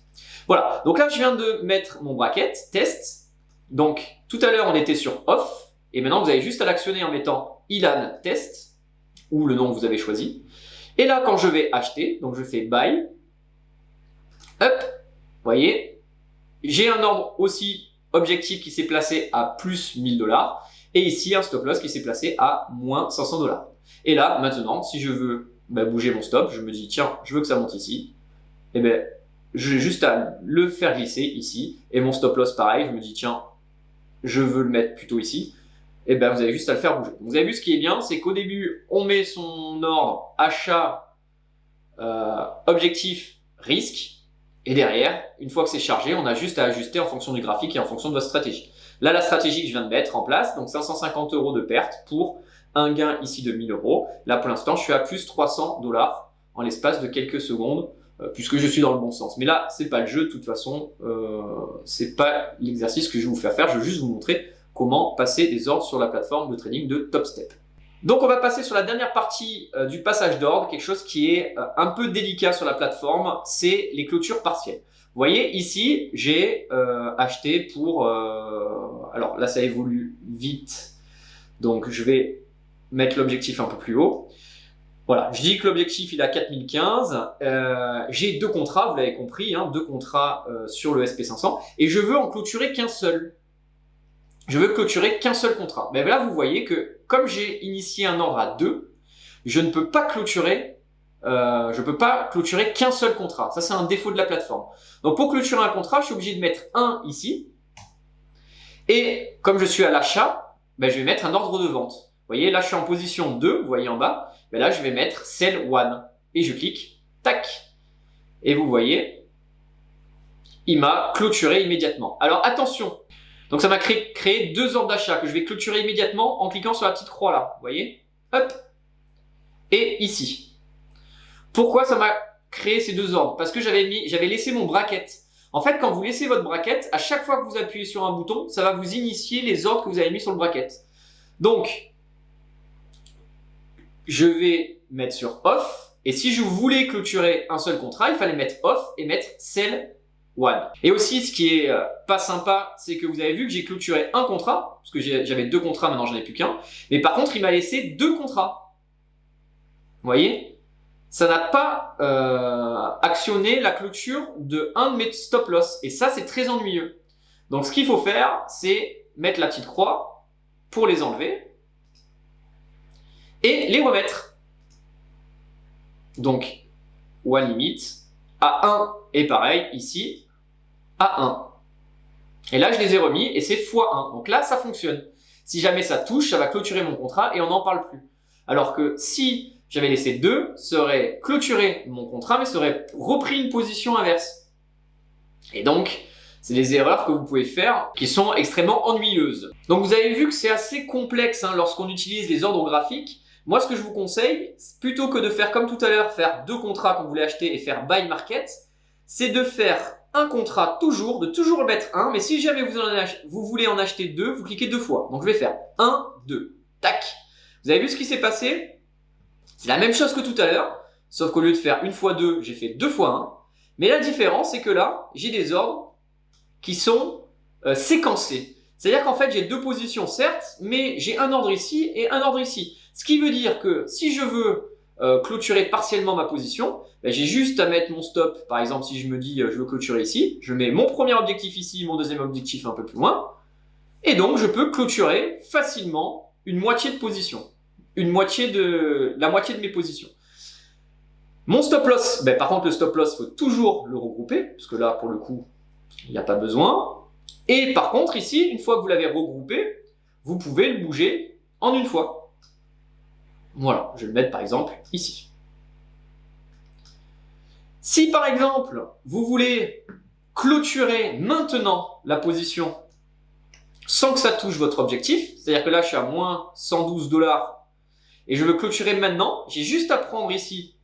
Voilà, donc là je viens de mettre mon bracket, test. Donc tout à l'heure on était sur off, et maintenant vous avez juste à l'actionner en mettant Ilan test, ou le nom que vous avez choisi. Et là quand je vais acheter, donc je fais buy, hop, vous voyez, j'ai un ordre aussi objectif qui s'est placé à plus 1000 $, et ici un stop loss qui s'est placé à moins 500 $. Et là maintenant, si je veux bouger mon stop, je me dis tiens, je veux que ça monte ici, et bien j'ai juste à le faire glisser ici, et mon stop loss pareil, je me dis tiens, je veux le mettre plutôt ici, et bien vous avez juste à le faire bouger. Vous avez vu, ce qui est bien, c'est qu'au début, on met son ordre achat, objectif, risque, et derrière, une fois que c'est chargé, on a juste à ajuster en fonction du graphique et en fonction de votre stratégie. Là, la stratégie que je viens de mettre en place, donc 550 € de perte pour un gain ici de 1000 €. Là, pour l'instant, je suis à plus 300 $ en l'espace de quelques secondes, puisque je suis dans le bon sens. Mais là, c'est pas le jeu, de toute façon, c'est pas l'exercice que je vais vous faire faire, je veux juste vous montrer comment passer des ordres sur la plateforme de trading de TopStep. Donc on va passer sur la dernière partie du passage d'ordre, quelque chose qui est un peu délicat sur la plateforme, c'est les clôtures partielles. Vous voyez ici, j'ai acheté pour... alors là ça évolue vite, donc je vais mettre l'objectif un peu plus haut. Voilà, je dis que l'objectif il est à 4015, j'ai deux contrats, vous l'avez compris, hein, deux contrats sur le SP500, et je veux en clôturer qu'un seul. Je veux clôturer qu'un seul contrat. Mais là, vous voyez que comme j'ai initié un ordre à 2, je ne peux pas clôturer, qu'un seul contrat. Ça, c'est un défaut de la plateforme. Donc, pour clôturer un contrat, je suis obligé de mettre 1 ici. Et comme je suis à l'achat, je vais mettre un ordre de vente. Vous voyez, là, je suis en position 2, vous voyez en bas. Là, je vais mettre Sell 1. Et je clique, tac. Et vous voyez, il m'a clôturé immédiatement. Alors, attention. Donc ça m'a créé deux ordres d'achat que je vais clôturer immédiatement en cliquant sur la petite croix là, vous voyez, hop, et ici. Pourquoi ça m'a créé ces deux ordres? Parce que j'avais laissé mon bracket. En fait, quand vous laissez votre bracket, à chaque fois que vous appuyez sur un bouton, ça va vous initier les ordres que vous avez mis sur le bracket. Donc, je vais mettre sur off, et si je voulais clôturer un seul contrat, il fallait mettre off et mettre sell 1. Et aussi, ce qui est pas sympa, c'est que vous avez vu que j'ai clôturé un contrat, parce que j'avais deux contrats, maintenant j'en ai plus qu'un. Mais par contre, il m'a laissé deux contrats. Vous voyez, ça n'a pas actionné la clôture de un de mes stop loss. Et ça, c'est très ennuyeux. Donc, ce qu'il faut faire, c'est mettre la petite croix pour les enlever et les remettre. Donc, one limit à 1 et pareil ici à 1. Et là, je les ai remis et c'est x1. Donc là, ça fonctionne. Si jamais ça touche, ça va clôturer mon contrat et on n'en parle plus. Alors que si j'avais laissé 2, ça aurait clôturé mon contrat, mais ça aurait repris une position inverse. Et donc, c'est des erreurs que vous pouvez faire qui sont extrêmement ennuyeuses. Donc vous avez vu que c'est assez complexe lorsqu'on utilise les ordres graphiques. Moi, ce que je vous conseille, plutôt que de faire comme tout à l'heure, faire deux contrats qu'on voulait acheter et faire buy market, c'est de faire un contrat de toujours mettre 1, mais si jamais vous voulez en acheter 2, vous cliquez 2 fois. Donc je vais faire 1, 2, tac. Vous avez vu ce qui s'est passé? C'est la même chose que tout à l'heure, sauf qu'au lieu de faire 1 fois 2, j'ai fait 2 fois 1. Mais la différence, c'est que là, j'ai des ordres qui sont séquencés. C'est-à-dire qu'en fait, j'ai deux positions, certes, mais j'ai un ordre ici et un ordre ici. Ce qui veut dire que si je veux clôturer partiellement ma position, j'ai juste à mettre mon stop. Par exemple, si je me dis je veux clôturer ici, je mets mon premier objectif ici, mon deuxième objectif un peu plus loin, et donc je peux clôturer facilement une moitié de position, la moitié de mes positions. Mon stop loss, par contre le stop loss, il faut toujours le regrouper, parce que là pour le coup, il n'y a pas besoin. Et par contre ici, une fois que vous l'avez regroupé, vous pouvez le bouger en une fois. Voilà, je vais le mettre par exemple ici. Si par exemple, vous voulez clôturer maintenant la position sans que ça touche votre objectif. C'est-à-dire que là, je suis à moins 112 $ et je veux clôturer maintenant. J'ai juste à prendre ici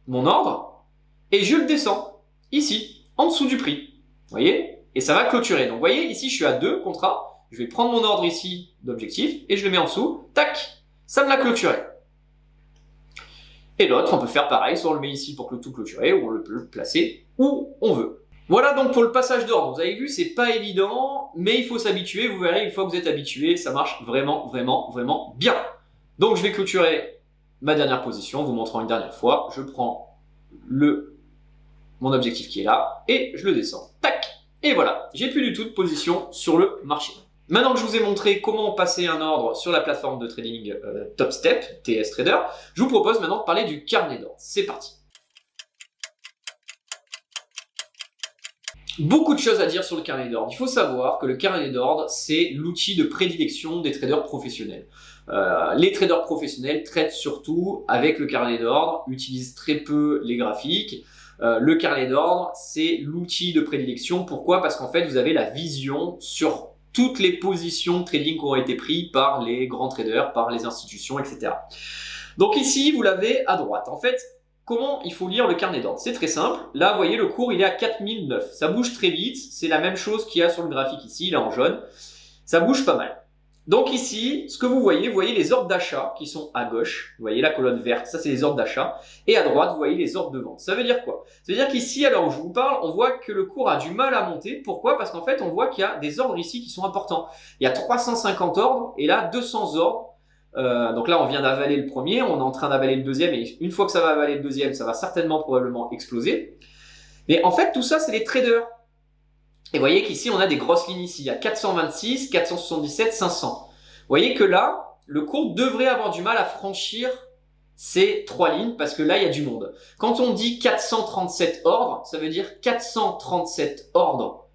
mon ordre et je le descends ici, en dessous du prix. Vous voyez? Et ça va clôturer. Donc, vous voyez, ici, je suis à 2 contrats. Je vais prendre mon ordre ici d'objectif et je le mets en dessous. Tac! Ça me l'a clôturé. Et l'autre, on peut faire pareil. Soit on le met ici pour tout clôturer ou on peut le placer où on veut. Voilà donc pour le passage d'ordre. Vous avez vu, c'est pas évident, mais il faut s'habituer. Vous verrez, une fois que vous êtes habitué, ça marche vraiment, vraiment, vraiment bien. Donc, je vais clôturer ma dernière position, vous montrant une dernière fois. Je prends mon objectif qui est là et je le descends. Tac! Et voilà, j'ai plus du tout de position sur le marché. Maintenant que je vous ai montré comment passer un ordre sur la plateforme de trading TopStep, TS Trader, je vous propose maintenant de parler du carnet d'ordre. C'est parti. Beaucoup de choses à dire sur le carnet d'ordre. Il faut savoir que le carnet d'ordre, c'est l'outil de prédilection des traders professionnels. Les traders professionnels traitent surtout avec le carnet d'ordre, utilisent très peu les graphiques. Le carnet d'ordre, c'est l'outil de prédilection. Pourquoi? Parce qu'en fait, vous avez la vision sur toutes les positions de trading qui ont été prises par les grands traders, par les institutions, etc. Donc ici, vous l'avez à droite. En fait, comment il faut lire le carnet d'ordre? C'est très simple. Là, vous voyez, le cours, il est à 4009. Ça bouge très vite. C'est la même chose qu'il y a sur le graphique ici, il est en jaune. Ça bouge pas mal. Donc ici, ce que vous voyez les ordres d'achat qui sont à gauche. Vous voyez la colonne verte, ça c'est les ordres d'achat. Et à droite, vous voyez les ordres de vente. Ça veut dire quoi? Ça veut dire qu'ici, à l'heure où je vous parle, on voit que le cours a du mal à monter. Pourquoi? Parce qu'en fait, on voit qu'il y a des ordres ici qui sont importants. Il y a 350 ordres et là, 200 ordres. Donc là, on vient d'avaler le premier, on est en train d'avaler le deuxième. Et une fois que ça va avaler le deuxième, ça va certainement, probablement exploser. Mais en fait, tout ça, c'est les traders. Et vous voyez qu'ici, on a des grosses lignes ici. Il y a 426, 477, 500. Vous voyez que là, le cours devrait avoir du mal à franchir ces 3 lignes parce que là, il y a du monde. Quand on dit 437 ordres, ça veut dire 437 ordres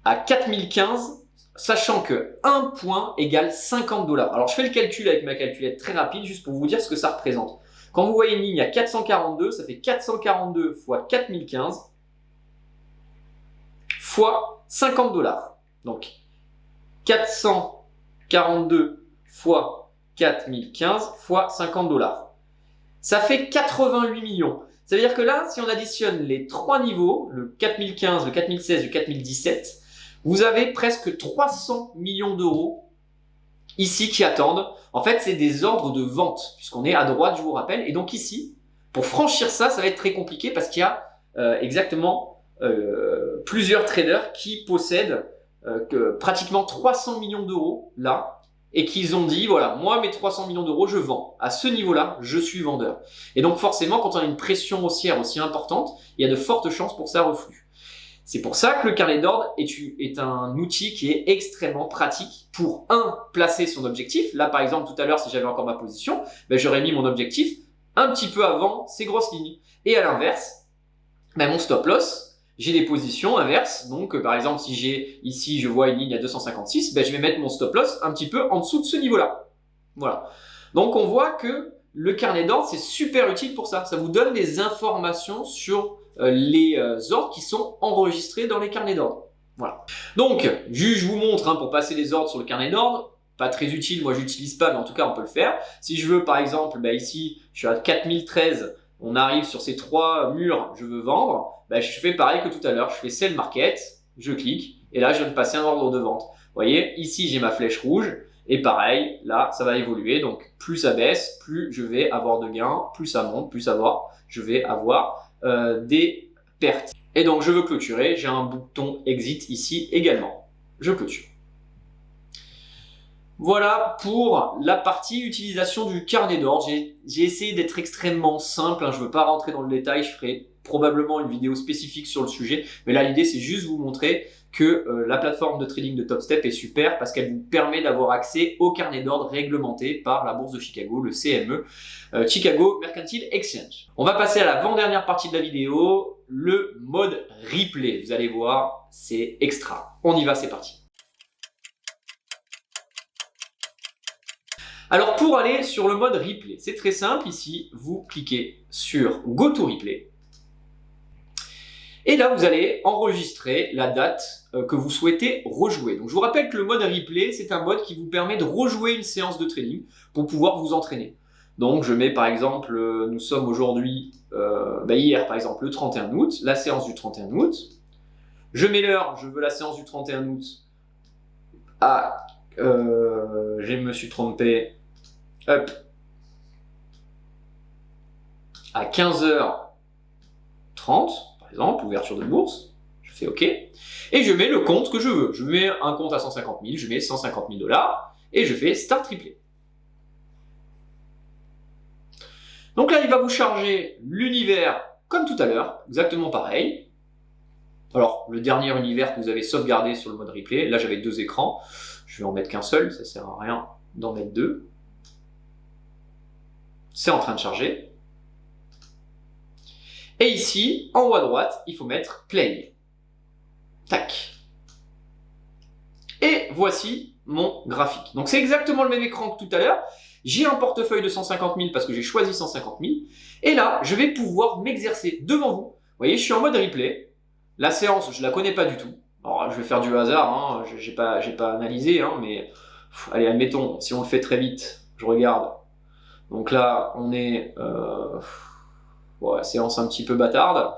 à 4015, sachant que 1 point égale 50 $. Alors, je fais le calcul avec ma calculette très rapide juste pour vous dire ce que ça représente. Quand vous voyez une ligne à 442, ça fait 442 fois 4015 fois 50 $. Donc, 442 fois 4015 fois 50 $. Ça fait 88 millions. Ça veut dire que là, si on additionne les 3 niveaux, le 4015, le 4016, le 4017, vous avez presque 300 millions d'euros ici qui attendent. En fait, c'est des ordres de vente, puisqu'on est à droite, je vous rappelle. Et donc ici, pour franchir ça, ça va être très compliqué parce qu'il y a plusieurs traders qui possèdent pratiquement 300 millions d'euros là et qu'ils ont dit voilà, moi mes 300 millions d'euros je vends. À ce niveau-là, je suis vendeur. Et donc forcément, quand on a une pression haussière aussi importante, il y a de fortes chances pour ça reflue. C'est pour ça que le carnet d'ordre est un outil qui est extrêmement pratique pour placer son objectif. Là par exemple tout à l'heure, si j'avais encore ma position, j'aurais mis mon objectif un petit peu avant ces grosses lignes. Et à l'inverse, mon stop loss, j'ai des positions inverses. Donc, par exemple, si j'ai ici, je vois une ligne à 256, je vais mettre mon stop loss un petit peu en dessous de ce niveau-là. Voilà. Donc, on voit que le carnet d'ordre, c'est super utile pour ça. Ça vous donne des informations sur les ordres qui sont enregistrés dans les carnets d'ordre. Voilà. Donc, je vous montre pour passer les ordres sur le carnet d'ordre. Pas très utile, moi j'utilise pas, mais en tout cas on peut le faire. Si je veux par exemple, ici je suis à 4013, on arrive sur ces 3 murs, je veux vendre, je fais pareil que tout à l'heure, je fais Sell Market, je clique, et là je viens de passer un ordre de vente. Vous voyez, ici j'ai ma flèche rouge, et pareil, là ça va évoluer, donc plus ça baisse, plus je vais avoir de gains, plus ça monte, plus je vais avoir des pertes. Et donc je veux clôturer, j'ai un bouton Exit ici également. Je clôture. Voilà pour la partie utilisation du carnet d'ordre. J'ai essayé d'être extrêmement simple, je ne veux pas rentrer dans le détail, je ferai probablement une vidéo spécifique sur le sujet, mais là l'idée c'est juste vous montrer que la plateforme de trading de TopStep est super parce qu'elle vous permet d'avoir accès au carnet d'ordre réglementé par la bourse de Chicago, le CME, Chicago Mercantile Exchange. On va passer à l'avant-dernière partie de la vidéo, le mode replay. Vous allez voir, c'est extra. On y va, c'est parti. Alors pour aller sur le mode replay, c'est très simple. Ici, vous cliquez sur Go to Replay. Et là, vous allez enregistrer la date que vous souhaitez rejouer. Donc, je vous rappelle que le mode replay, c'est un mode qui vous permet de rejouer une séance de trading pour pouvoir vous entraîner. Donc, je mets par exemple, nous sommes aujourd'hui, hier par exemple, le 31 août, la séance du 31 août. Je mets l'heure, je veux la séance du 31 août à, je me suis trompé, hop, à 15h30, par exemple, ouverture de bourse, je fais OK, et je mets le compte que je veux. Je mets un compte à 150 000, je mets 150 000 $, et je fais Start Replay. Donc là, il va vous charger l'univers comme tout à l'heure, exactement pareil. Alors, le dernier univers que vous avez sauvegardé sur le mode replay, là j'avais 2 écrans, je vais en mettre qu'un seul, ça sert à rien d'en mettre 2. C'est en train de charger. Et ici, en haut à droite, il faut mettre Play. Tac. Et voici mon graphique. Donc c'est exactement le même écran que tout à l'heure. J'ai un portefeuille de 150 000 parce que j'ai choisi 150 000. Et là, je vais pouvoir m'exercer devant vous. Vous voyez, je suis en mode replay. La séance, je la connais pas du tout. Alors, je vais faire du hasard, hein. J'ai pas analysé, hein, mais allez, admettons, si on le fait très vite, je regarde. Donc là, on est séance un petit peu bâtarde,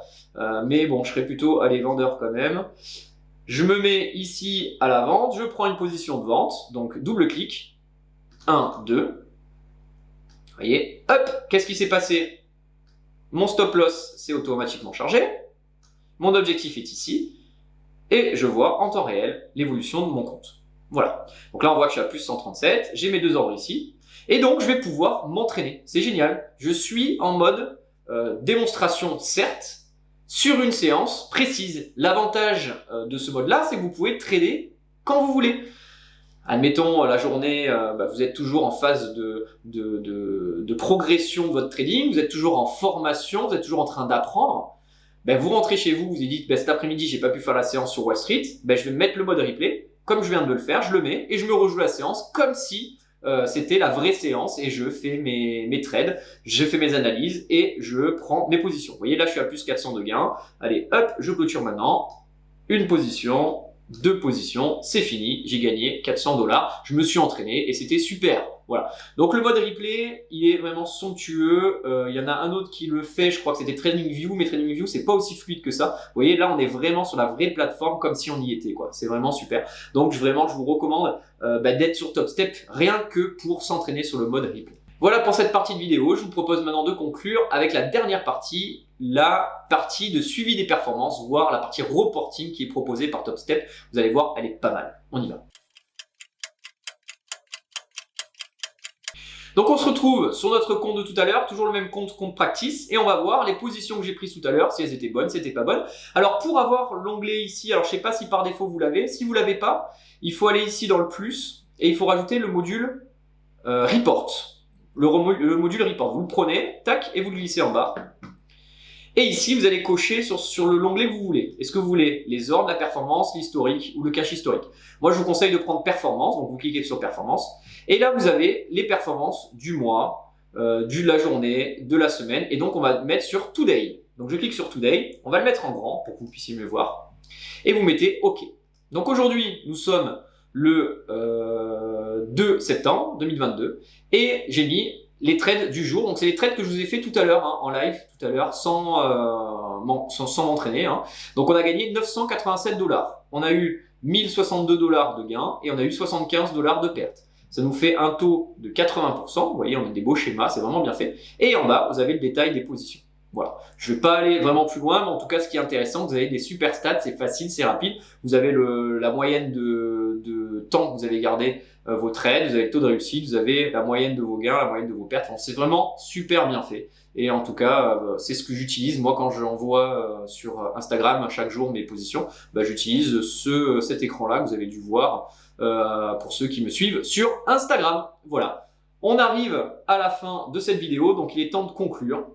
mais bon, je serais plutôt allez, vendeur quand même. Je me mets ici à la vente, je prends une position de vente, donc double clic, 1, 2. Vous voyez, hop, qu'est-ce qui s'est passé? Mon stop loss s'est automatiquement chargé. Mon objectif est ici, et je vois en temps réel l'évolution de mon compte. Voilà. Donc là, on voit que je suis à plus 137, j'ai mes 2 ordres ici, et donc je vais pouvoir m'entraîner. C'est génial. Je suis en mode démonstration, certes, sur une séance précise. L'avantage de ce mode-là, c'est que vous pouvez trader quand vous voulez. Admettons, la journée, vous êtes toujours en phase de progression de votre trading, vous êtes toujours en formation, vous êtes toujours en train d'apprendre. Vous rentrez chez vous, vous vous dites cet après-midi j'ai pas pu faire la séance sur Wall Street, je vais mettre le mode replay, comme je viens de le faire, je le mets et je me rejoue la séance comme si c'était la vraie séance et je fais mes trades, je fais mes analyses et je prends mes positions. Vous voyez là je suis à plus 400 de gains, allez hop, je clôture maintenant, une position, 2 positions, c'est fini, j'ai gagné 400 $, je me suis entraîné et c'était super. Voilà. Donc le mode replay, il est vraiment somptueux. Il y en a un autre qui le fait, je crois que c'était TradingView, mais TradingView c'est pas aussi fluide que ça. Vous voyez, là on est vraiment sur la vraie plateforme comme si on y était, quoi. C'est vraiment super. Donc vraiment, je vous recommande d'être sur TopStep rien que pour s'entraîner sur le mode replay. Voilà pour cette partie de vidéo. Je vous propose maintenant de conclure avec la dernière partie, la partie de suivi des performances, voire la partie reporting qui est proposée par TopStep. Vous allez voir, elle est pas mal. On y va. Donc on se retrouve sur notre compte de tout à l'heure, toujours le même compte practice, et on va voir les positions que j'ai prises tout à l'heure, si elles étaient bonnes, si elles n'étaient pas bonnes. Alors pour avoir l'onglet ici, alors je sais pas si par défaut vous l'avez, si vous l'avez pas, il faut aller ici dans le plus, et il faut rajouter le module Report. Le module Report, vous le prenez, tac, et vous le glissez en bas. Et ici, vous allez cocher sur l'onglet que vous voulez. Est-ce que vous voulez les ordres, la performance, l'historique ou le cache historique? Moi, je vous conseille de prendre performance, donc vous cliquez sur performance. Et là, vous avez les performances du mois, de la journée, de la semaine. Et donc, on va mettre sur Today. Donc, je clique sur Today. On va le mettre en grand pour que vous puissiez mieux voir. Et vous mettez OK. Donc, aujourd'hui, nous sommes le 2 septembre 2022. Et j'ai mis les trades du jour. Donc, c'est les trades que je vous ai fait tout à l'heure, en live, tout à l'heure, sans m'entraîner. Donc, on a gagné 987 $. On a eu 1062 $ de gains et on a eu 75 $ de pertes. Ça nous fait un taux de 80%. Vous voyez, on a des beaux schémas, c'est vraiment bien fait. Et en bas, vous avez le détail des positions. Voilà. Je ne vais pas aller vraiment plus loin, mais en tout cas, ce qui est intéressant, vous avez des super stats, c'est facile, c'est rapide. Vous avez la moyenne de temps que vous avez gardé vos trades, vous avez le taux de réussite, vous avez la moyenne de vos gains, la moyenne de vos pertes. Enfin, c'est vraiment super bien fait. Et en tout cas, c'est ce que j'utilise. Moi, quand j'envoie sur Instagram chaque jour mes positions, j'utilise cet écran-là que vous avez dû voir pour ceux qui me suivent sur Instagram. Voilà. On arrive à la fin de cette vidéo, donc il est temps de conclure.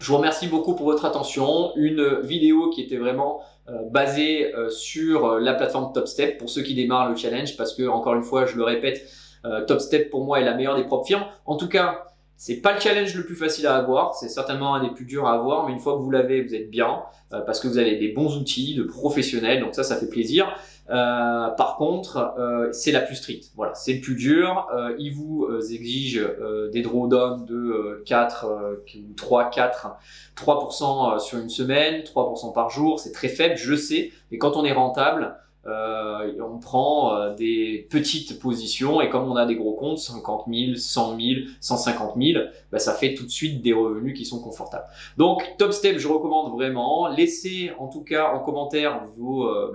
Je vous remercie beaucoup pour votre attention. Une vidéo qui était vraiment basée sur la plateforme TopStep pour ceux qui démarrent le challenge parce que, encore une fois, je le répète, TopStep pour moi est la meilleure des propres firmes. En tout cas, C'est pas le challenge le plus facile à avoir, c'est certainement un des plus durs à avoir, mais une fois que vous l'avez, vous êtes bien, parce que vous avez des bons outils de professionnels, donc ça fait plaisir. Par contre, c'est la plus stricte. Voilà, c'est le plus dur. Il vous exige des drawdowns de 3% sur une semaine, 3% par jour. C'est très faible, je sais, mais quand on est rentable, on prend des petites positions et comme on a des gros comptes, 50 000, 100 000, 150 000, bah, ça fait tout de suite des revenus qui sont confortables. Donc TopStep, je recommande vraiment. Laissez en tout cas en commentaire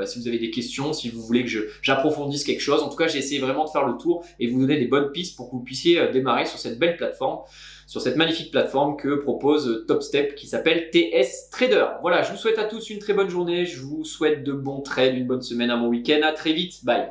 si vous avez des questions, si vous voulez que j'approfondisse quelque chose. En tout cas, j'ai essayé vraiment de faire le tour et vous donner des bonnes pistes pour que vous puissiez démarrer sur cette belle plateforme, sur cette magnifique plateforme que propose TopStep qui s'appelle TS Trader. Voilà, je vous souhaite à tous une très bonne journée, je vous souhaite de bons trades, une bonne semaine, un bon week-end, à très vite, bye.